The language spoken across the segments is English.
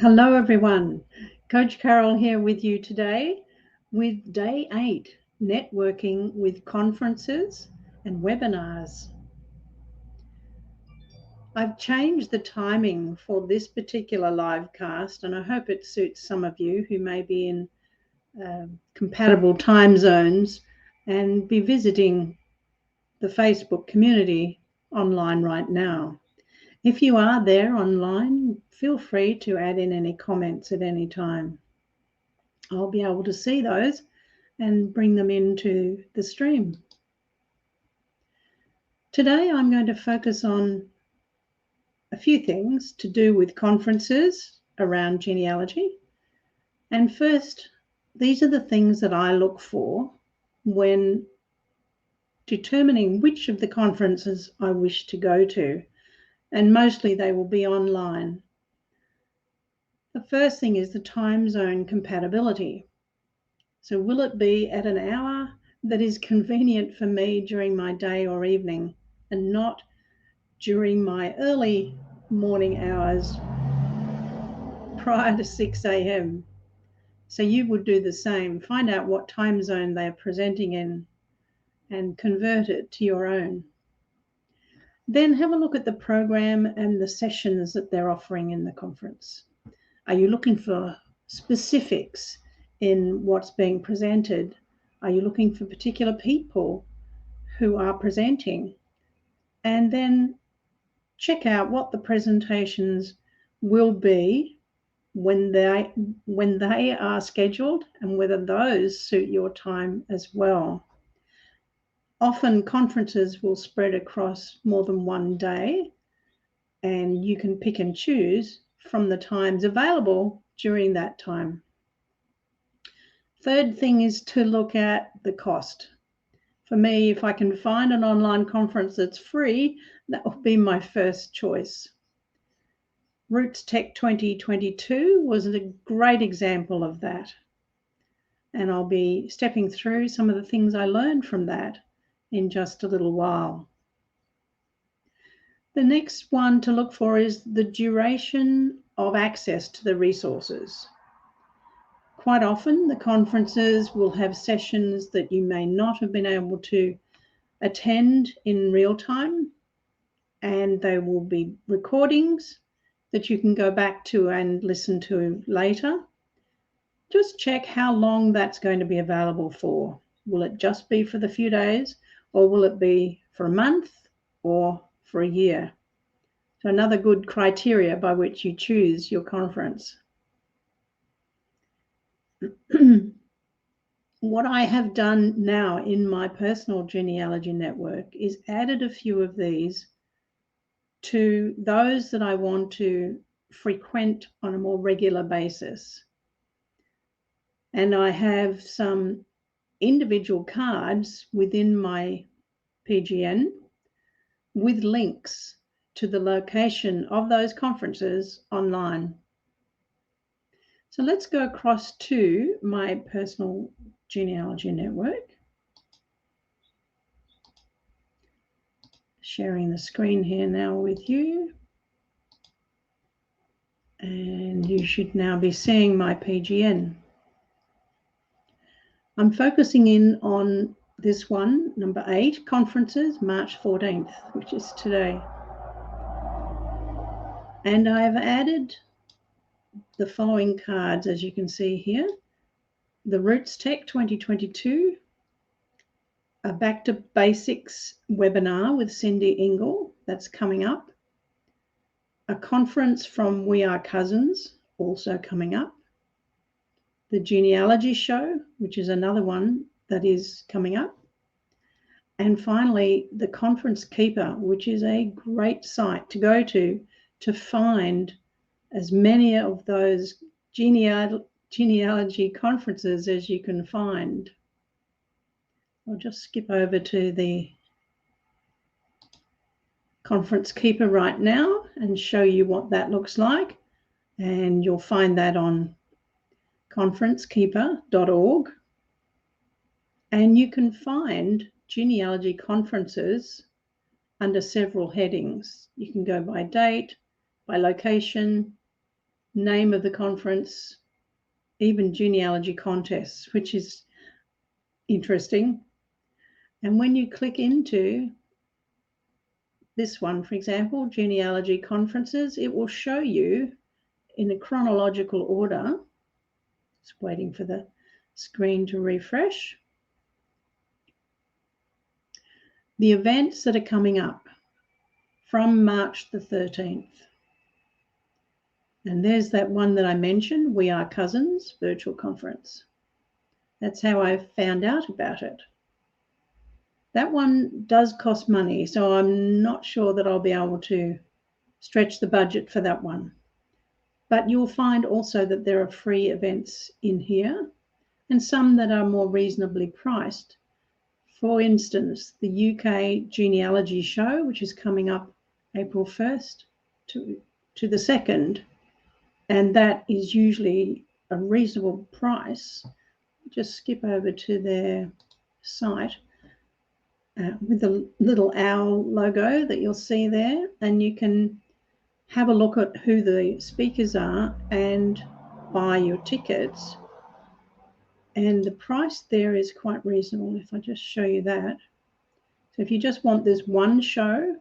Hello, everyone. Coach Carole here with you today with day 8, networking with conferences and webinars. I've changed the timing for this particular live cast, and I hope it suits some of you who may be in compatible time zones and be visiting the Facebook community online right now. If you are there online, feel free to add in any comments at any time. I'll be able to see those and bring them into the stream. Today, I'm going to focus on a few things to do with conferences around genealogy. And first, these are the things that I look for when determining which of the conferences I wish to go to. And mostly they will be online. The first thing is the time zone compatibility. So will it be at an hour that is convenient for me during my day or evening and not during my early morning hours prior to 6 a.m. So you would do the same. Find out what time zone they're presenting in and convert it to your own. Then have a look at the program and the sessions that they're offering in the conference. Are you looking for specifics in what's being presented? Are you looking for particular people who are presenting? And then check out what the presentations will be when they are scheduled and whether those suit your time as well. Often conferences will spread across more than one day, and you can pick and choose from the times available during that time. Third thing is to look at the cost. For me, if I can find an online conference that's free, that will be my first choice. Roots Tech 2022 was a great example of that. And I'll be stepping through some of the things I learned from that in just a little while. The next one to look for is the duration of access to the resources. Quite often, the conferences will have sessions that you may not have been able to attend in real time, and they will be recordings that you can go back to and listen to later. Just check how long that's going to be available for. Will it just be for the few days, or will it be for a month or for a year? So another good criteria by which you choose your conference. What I have done now in my personal genealogy network is added a few of these to those that I want to frequent on a more regular basis. And I have some individual cards within my PGN with links to the location of those conferences online. So let's go across to my personal genealogy network. Sharing the screen here now with you. And you should now be seeing my PGN. I'm focusing in on this one, number 8, conferences, March 14th, which is today. And I've added the following cards, as you can see here. The Roots Tech 2022, a Back to Basics webinar with Cindy Ingle, that's coming up. A conference from We Are Cousins, also coming up. The Genealogy Show, which is another one that is coming up. And finally, the Conference Keeper, which is a great site to go to find as many of those genealogy conferences as you can find. I'll just skip over to the Conference Keeper right now and show you what that looks like. And you'll find that on conferencekeeper.org. And you can find genealogy conferences under several headings. You can go by date, by location, name of the conference, even genealogy contests, which is interesting. And when you click into this one, for example, genealogy conferences, it will show you in a chronological order. Just waiting for the screen to refresh. The events that are coming up from March the 13th. And there's that one that I mentioned, We Are Cousins virtual conference. That's how I found out about it. That one does cost money, so I'm not sure that I'll be able to stretch the budget for that one. But you'll find also that there are free events in here and some that are more reasonably priced. For instance, the UK Genealogy show, which is coming up April 1st to the 2nd, and that is usually a reasonable price. Just skip over to their site with the little owl logo that you'll see there, and you can have a look at who the speakers are and buy your tickets. And the price there is quite reasonable. If I just show you that. So if you just want this one show,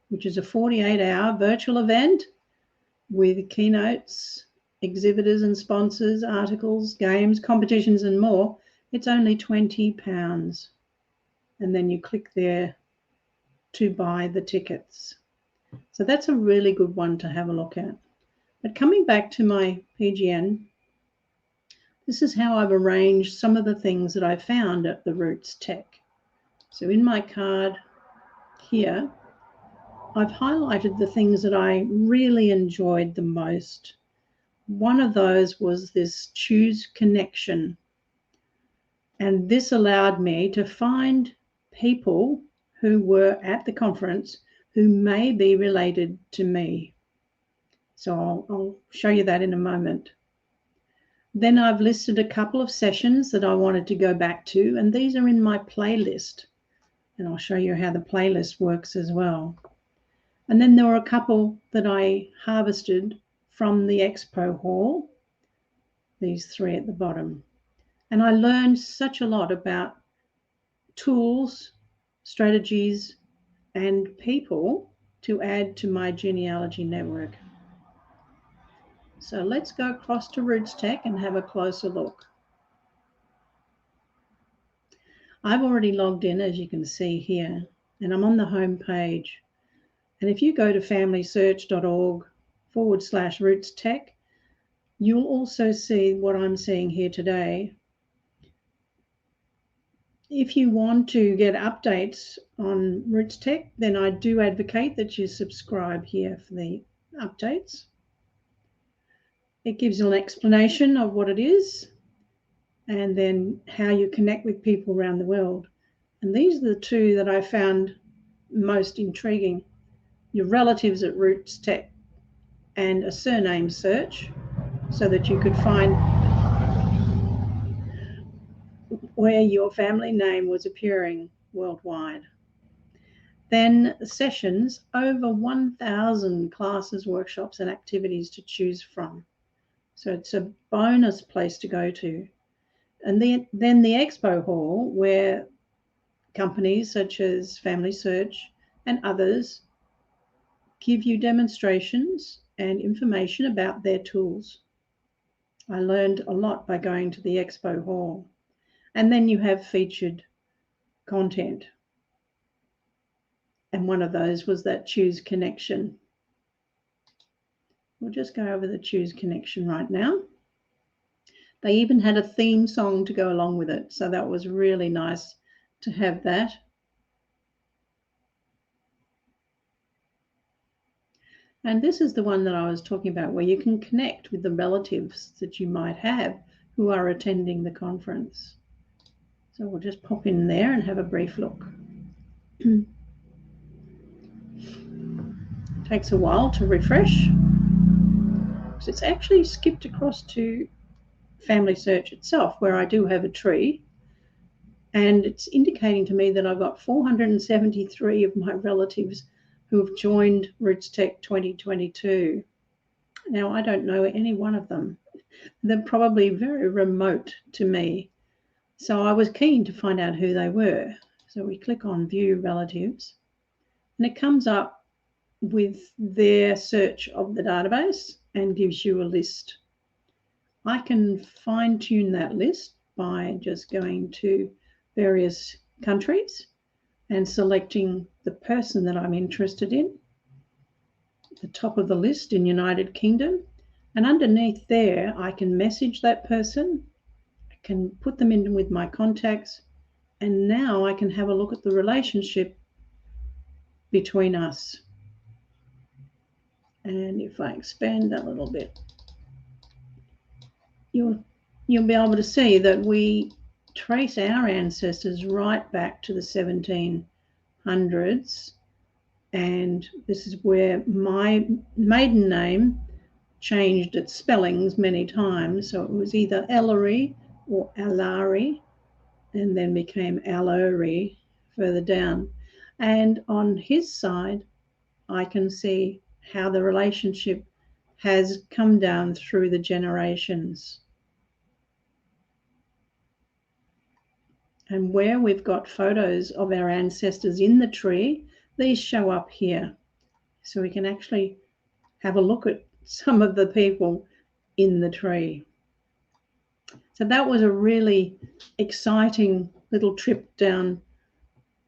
which is a 48-hour virtual event with keynotes, exhibitors and sponsors, articles, games, competitions and more, it's only £20. And then you click there to buy the tickets. So that's a really good one to have a look at. But coming back to my PGN, this is how I've arranged some of the things that I found at the Roots Tech. So in my card here, I've highlighted the things that I really enjoyed the most. One of those was this Choose Connection. And this allowed me to find people who were at the conference who may be related to me. So I'll show you that in a moment. Then I've listed a couple of sessions that I wanted to go back to, and these are in my playlist. And I'll show you how the playlist works as well. And then there were a couple that I harvested from the Expo Hall, these three at the bottom. And I learned such a lot about tools, strategies, and people to add to my genealogy network. So let's go across to Roots Tech and have a closer look. I've already logged in, as you can see here, and I'm on the home page. And if you go to familysearch.org/Roots Tech, you'll also see what I'm seeing here today. If you want to get updates on Roots Tech, then I do advocate that you subscribe here for the updates. It gives you an explanation of what it is and then how you connect with people around the world. And these are the two that I found most intriguing. Your relatives at Roots Tech and a surname search so that you could find where your family name was appearing worldwide. Then sessions, over 1,000 classes, workshops and activities to choose from. So it's a bonus place to go to. And then the Expo Hall, where companies such as Family Search and others give you demonstrations and information about their tools. I learned a lot by going to the Expo Hall. And then you have featured content. And one of those was that Choose Connection. We'll just go over the Choose Connection right now. They even had a theme song to go along with it. So that was really nice to have that. And this is the one that I was talking about, where you can connect with the relatives that you might have who are attending the conference. So we'll just pop in there and have a brief look. Takes a while to refresh. So it's actually skipped across to Family Search itself, where I do have a tree. And it's indicating to me that I've got 473 of my relatives who have joined Roots Tech 2022. Now, I don't know any one of them. They're probably very remote to me. So I was keen to find out who they were. So we click on View Relatives, and it comes up with their search of the database and gives you a list. I can fine-tune that list by just going to various countries and selecting the person that I'm interested in, the top of the list in United Kingdom, and underneath there I can message that person, I can put them in with my contacts, and now I can have a look at the relationship between us. And if I expand that a little bit, you'll be able to see that we trace our ancestors right back to the 1700s, and this is where my maiden name changed its spellings many times, so it was either Ellery or Alari, and then became Allory further down. And on his side, I can see how the relationship has come down through the generations. And where we've got photos of our ancestors in the tree, these show up here. So we can actually have a look at some of the people in the tree. So that was a really exciting little trip down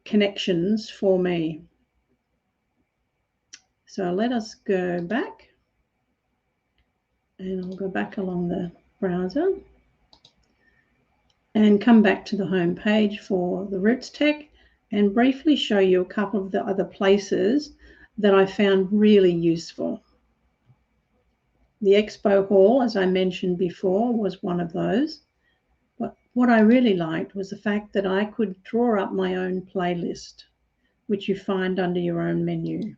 connections for me. So let us go back, and I'll go back along the browser and come back to the home page for the Roots Tech and briefly show you a couple of the other places that I found really useful. The Expo Hall, as I mentioned before, was one of those. But what I really liked was the fact that I could draw up my own playlist, which you find under your own menu.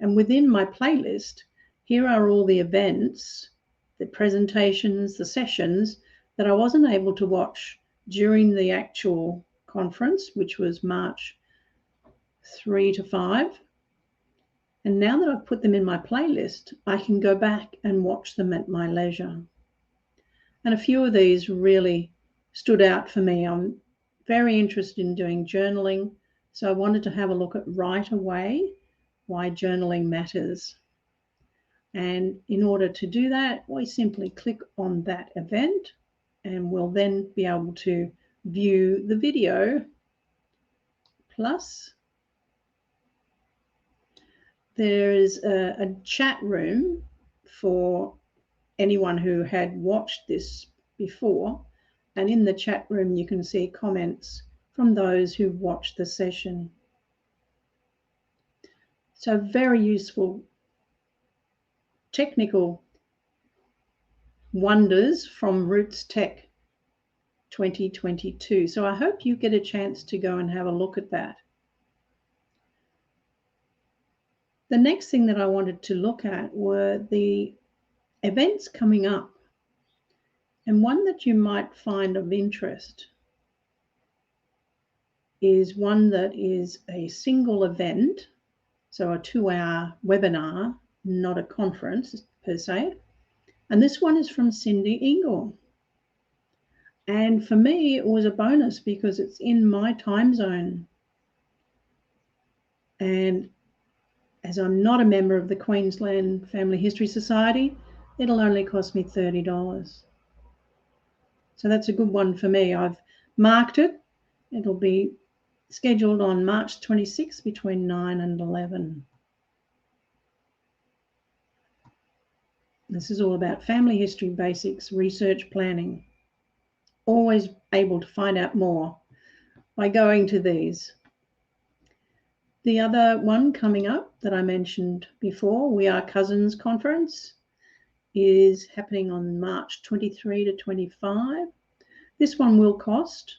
And within my playlist, here are all the events, the presentations, the sessions that I wasn't able to watch during the actual conference, which was March 3 to 5. And now that I've put them in my playlist, I can go back and watch them at my leisure. And a few of these really stood out for me. I'm very interested in doing journaling, so I wanted to have a look at right away why journaling matters. And in order to do that, we simply click on that event, and we'll then be able to view the video. Plus, there is a chat room for anyone who had watched this before. And in the chat room, you can see comments from those who watched the session. So very useful technical wonders from Roots Tech 2022. So I hope you get a chance to go and have a look at that. The next thing that I wanted to look at were the events coming up. And one that you might find of interest is one that is a single event, so a 2-hour webinar, not a conference per se. And this one is from Cindy Ingle. And for me, it was a bonus because it's in my time zone. And as I'm not a member of the Queensland Family History Society, it'll only cost me $30. So that's a good one for me. I've marked it. It'll be scheduled on March 26th between 9 and 11. This is all about family history basics, research planning. Always able to find out more by going to these. The other one coming up that I mentioned before, We Are Cousins Conference, is happening on March 23 to 25. This one will cost,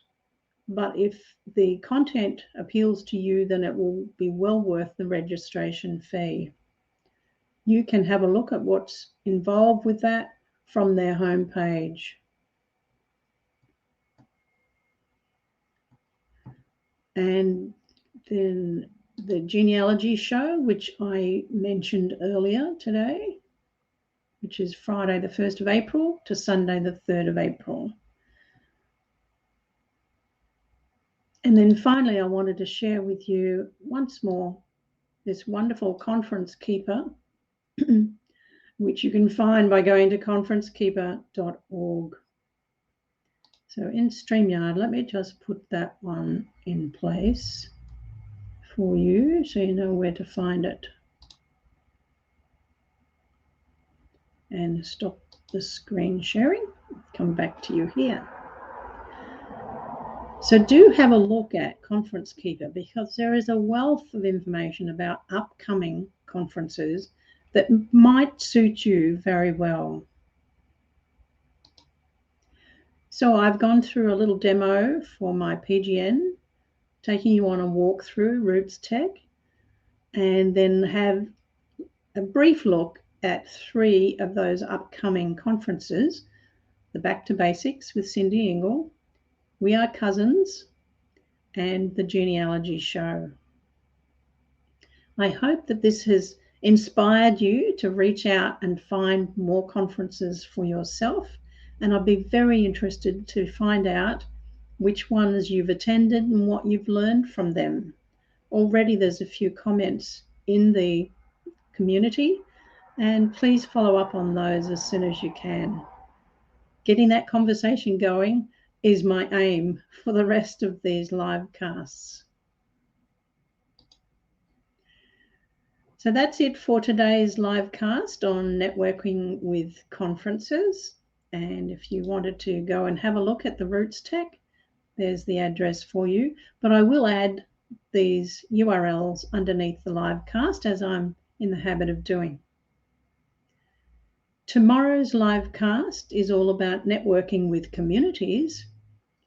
but if the content appeals to you, then it will be well worth the registration fee. You can have a look at what's involved with that from their homepage. And then the Genealogy show, which I mentioned earlier today. which is Friday the 1st of April to Sunday the 3rd of April. And then finally, I wanted to share with you once more this wonderful Conference Keeper, which you can find by going to conferencekeeper.org. So in StreamYard, let me just put that one in place for you so you know where to find it. And stop the screen sharing. Come back to you here. So do have a look at Conference Keeper, because there is a wealth of information about upcoming conferences that might suit you very well. So I've gone through a little demo for my PGN, taking you on a walk through Roots Tech, and then have a brief look at 3 of those upcoming conferences: the Back to Basics with Cindy Ingle, We Are Cousins, and the Genealogy Show. I hope that this has inspired you to reach out and find more conferences for yourself, and I'll be very interested to find out which ones you've attended and what you've learned from them. Already there's a few comments in the community, and please follow up on those as soon as you can. Getting that conversation going is my aim for the rest of these live casts. So that's it for today's live cast on networking with conferences. And if you wanted to go and have a look at the Roots Tech, there's the address for you. But I will add these URLs underneath the live cast, as I'm in the habit of doing. Tomorrow's live cast is all about networking with communities,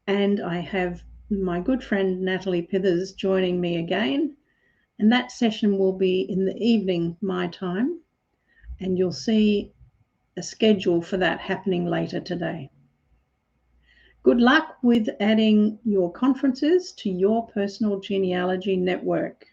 and I have my good friend Natalie Pithers joining me again, and that session will be in the evening my time, and you'll see a schedule for that happening later today. Good luck with adding your conferences to your personal genealogy network.